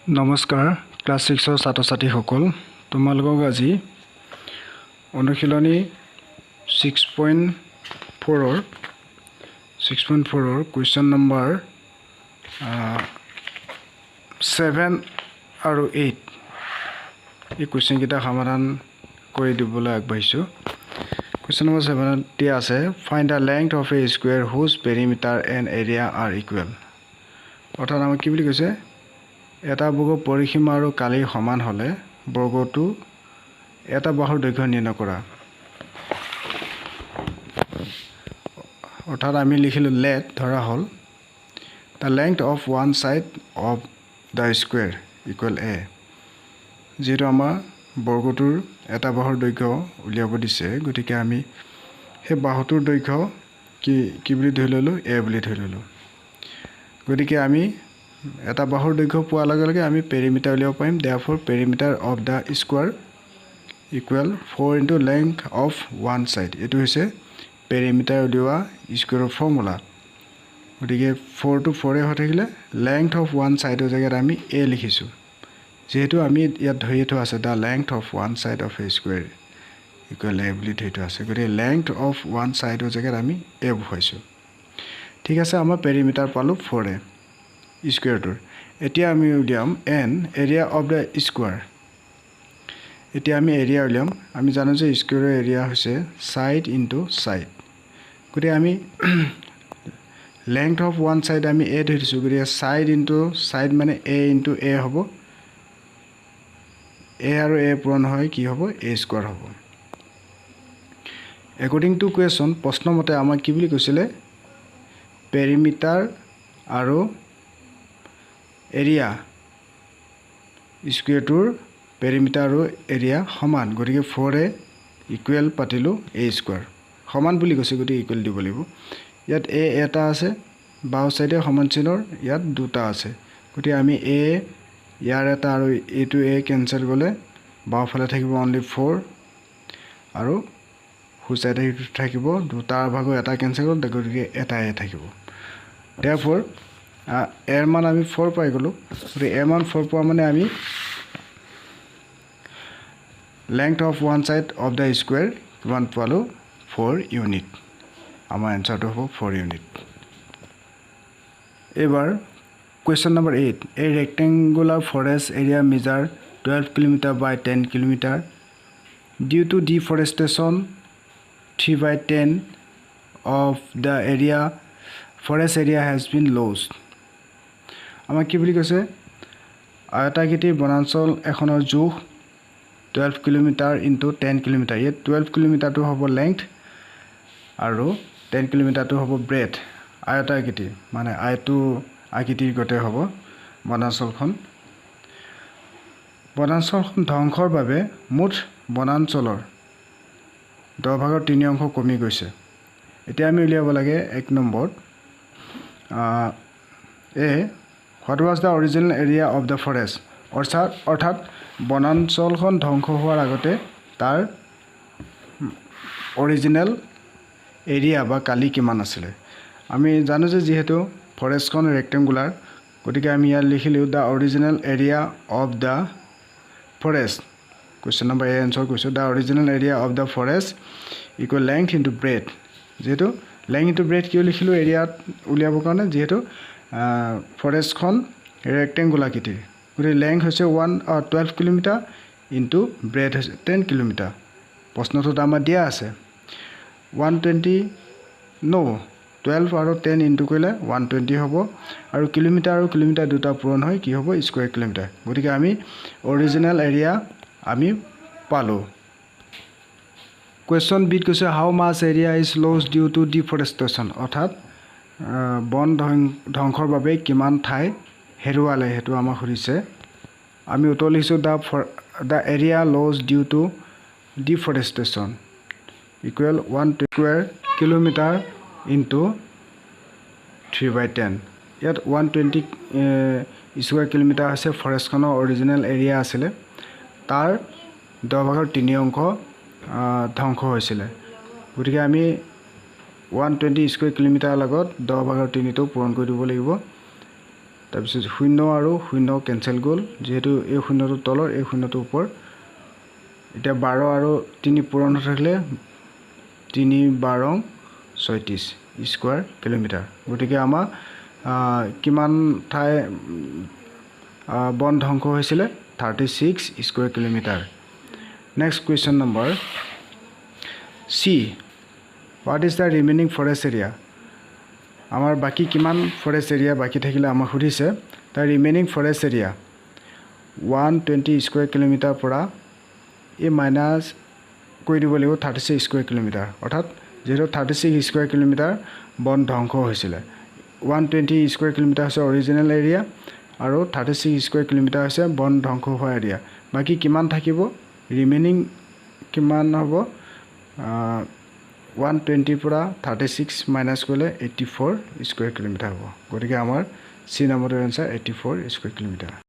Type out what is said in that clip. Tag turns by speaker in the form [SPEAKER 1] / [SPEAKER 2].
[SPEAKER 1] নমস্কাৰ ক্লাছ 6 ৰ ছাত্ৰ-ছাত্ৰীসকল তোমালোকক আজি অনুশীলনী 6.4 ৰ কুৱেশ্যন নম্বৰ 7 আৰু 8 এই কুৱেশ্যন কেইটা সমাধান কৰি দিবলৈ আগবাঢ়িছোঁ। কুৱেশ্যন নম্বৰ 7 দিয়া আছে find the length of a square whose perimeter and area are equal. অৰ্থাৎ আমাক কি বুলি কৈছে, এটা বৰ্গৰ পৰিসীমা আৰু কালি সমান হ'লে বৰ্গটো এটা বাহুৰ দৈৰ্ঘ্য নিৰ্ণয় কৰা। অৰ্থাৎ আমি লিখিলোঁ লেট ধৰা হ'ল the length of one side of the square equal A. যিহেতু আমাৰ বৰ্গটোৰ এটা বাহুৰ দৈৰ্ঘ্য উলিয়াব দিছে, গতিকে আমি সেই বাহুটোৰ দৈৰ্ঘ্য কি বুলি ধৰি ল'লোঁ, এ বুলি ধৰি ল'লোঁ। গতিকে আমি এটা বাহুৰ দৈৰ্ঘ্য পোৱাৰ লগে লগে আমি পেৰিমিটাৰ উলিয়াব পাৰিম। Therefore perimeter of the square equal 4 into length of one side. এইটো হৈছে পেৰিমিটাৰ উলিওৱা স্কুৱেৰৰ ফৰ্মুলা। গতিকে 4 টো 4 হৈ থাকিলে লেংথ অফ ওৱান ছাইডৰ জেগাত আমি এ লিখিছোঁ। যিহেতু আমি ইয়াত ধৰি থোৱা আছে the length of one side of a square equal A বুলি ধৰি থোৱা আছে। গতিকে লেংথ অফ ওৱান ছাইডৰ জেগাত আমি এ বহুৱাইছোঁ। ঠিক আছে, আমাৰ পেৰিমিটাৰ পালোঁ 4a স্কুৱেৰটোৰ। এতিয়া আমি উলিয়াম N area of the square. এতিয়া আমি এৰিয়া উলিয়াম। আমি জানো যে স্কুৱেৰৰ এৰিয়া হৈছে ছাইড ইনটু ছাইড। গতিকে আমি লেংথ অফ ওৱান ছাইড আমি এ ধৰি দিছোঁ। গতিকে ছাইড ইনটু ছাইড মানে এ ইনটু এ হ'ব। এ আৰু এ পূৰণ হয় কি হ'ব, এ স্কুৱাৰ হ'ব। একৰ্ডিং টু কুৱেশ্যন প্ৰশ্নমতে আমাক কি বুলি কৈছিলে, পেৰিমিটাৰ আৰু এৰিয়া স্কুৱেৰটোৰ পেৰিমিটাৰ আৰু এৰিয়া সমান। গতিকে 4a ইকুৱেল পাতিলোঁ এ স্কুৱাৰ। সমান বুলি কৈছে, গতিকে ইকুৱেল দিব লাগিব। ইয়াত এ এটা আছে, বাওঁ ছাইডে সমান চিনৰ ইয়াত দুটা আছে। গতিকে আমি এ ইয়াৰ এটা আৰু এইটো এ কেঞ্চেল গ'লে বাওঁফালে থাকিব অনলি 4 আৰু সোঁ ছাইডে থাকিব দুটাৰ ভাগৰ এটা কেঞ্চেল গ'ল, গতিকে এটা এ থাকিব। দেয়াৰফৰ এৰ মান আমি 4 পাই গ'লোঁ। গতিকে এৰ মান 4 পোৱা মানে আমি length of one side of the square কিমান পালোঁ, 4 ইউনিট। আমাৰ এনচাৰটো হ'ব 4 ইউনিট। এইবাৰ question number 8 a rectangular forest area measure 12 kilometre by 10 kilometre due to deforestation 3/10 of the area forest area has been lost. আমাক কি বুলি কৈছে, আয়তাকৃতিৰ বনাঞ্চল এখনৰ জোখ 12 কিলোমিটাৰ ইনটু 10 কিলোমিটাৰ। ইয়াত 12 কিলোমিটাৰটো হ'ব লেংথ আৰু 10 কিলোমিটাৰটো হ'ব ব্ৰেথ। আয়তাকৃতিৰ মানে আয়টো আকৃতিৰ গতে হ'ব বনাঞ্চলখন। বনাঞ্চলখন ধ্বংসৰ বাবে মুঠ বনাঞ্চলৰ 10/3 কমি গৈছে। এতিয়া আমি উলিয়াব লাগে 1 নম্বৰত A what was the original area of the forest. অৰ্থাৎ বনাঞ্চলখন ধ্বংস হোৱাৰ আগতে তাৰ অৰিজিনেল এৰিয়া বা কালি কিমান আছিলে। আমি জানো যে যিহেতু ফৰেষ্টখন ৰেক্টেংগুলাৰ, গতিকে আমি ইয়াত লিখিলোঁ the original area of the forest. Question number A answer কৈছোঁ the original area of the forest equal length into breadth. যিহেতু লেংথ ইনটু ব্ৰেথ কিয় লিখিলোঁ এৰিয়াত উলিয়াবৰ কাৰণে, যিহেতু ফৰেষ্টখন ৰেক্টেংগুলাৰ আকৃতিৰ। গতিকে লেংথ হৈছে 12 কিলোমিটাৰ ইনটু ব্ৰেথ হৈছে 10 কিলোমিটাৰ। প্ৰশ্নটোত আমাৰ দিয়া আছে 12 আৰু 10 ইনটু কৰিলে 120 হ'ব আৰু কিলোমিটাৰ দুটা পূৰণ হয় কি হ'ব, স্কুৱেৰ কিলোমিটাৰ। গতিকে আমি অৰিজিনেল এৰিয়া আমি পালোঁ। কুৱেশ্যন বিত কৈছে how much area is lost due to deforestation. অৰ্থাৎ বন ধ্বংসৰ বাবে কিমান ঠাই হেৰুৱালে সেইটো আমাক সুধিছে। আমি উত্তৰ লিখিছোঁ the area lost due to deforestation equal 1 square kilometre into 3/10। ইয়াত 120 স্কুৱেৰ কিলোমিটাৰ হৈছে ফৰেষ্টখনৰ অৰিজিনেল এৰিয়া আছিলে, তাৰ 10/3 ধ্বংস হৈছিলে। গতিকে আমি 120 স্কুৱেৰ কিলোমিটাৰৰ লগত 10/3টো পূৰণ কৰি দিব লাগিব। তাৰপিছত 0 আৰু 0 কেনসেল গ'ল যেহেতু এই 0টো তলৰ এই 0টো ওপৰ এতিয়া 12 আৰু 3 পূৰণ হৈ থাকিলে 3 12 36 স্কয়াৰ কিলোমিটাৰ গতিকে আমাৰ কিমান ঠাই বন ধ্বংস হৈছিলে 36 square kilometre next question number C what is the remaining forest area আমাৰ বাকি কিমান ফৰেষ্ট এৰিয়া বাকি থাকিলে আমাক সুধিছে তাৰ remaining forest area 120 square kilometre পৰা এই মাইনাস কৰি দিব লাগিব 36 স্কয়াৰ কিলোমিটাৰ অৰ্থাৎ 36 স্কয়াৰ কিলোমিটাৰ বন ধ্বংস হৈছিল 120 স্কয়াৰ কিলোমিটাৰ হৈছে অৰিজিনেল এৰিয়া আৰু 36 স্কয়াৰ কিলোমিটাৰ হৈছে বন ধ্বংস হোৱা এৰিয়া বাকি কিমান থাকিব ৰিমেইনিং কিমান হ'ব 120 পৰা 36 মাইনাস কৰিলে 84 স্কয়াৰ কিলোমিটাৰ হ'ব গতিকে আমাৰ সি নম্বৰৰ আনসাৰ 84 স্কয়াৰ কিলোমিটাৰ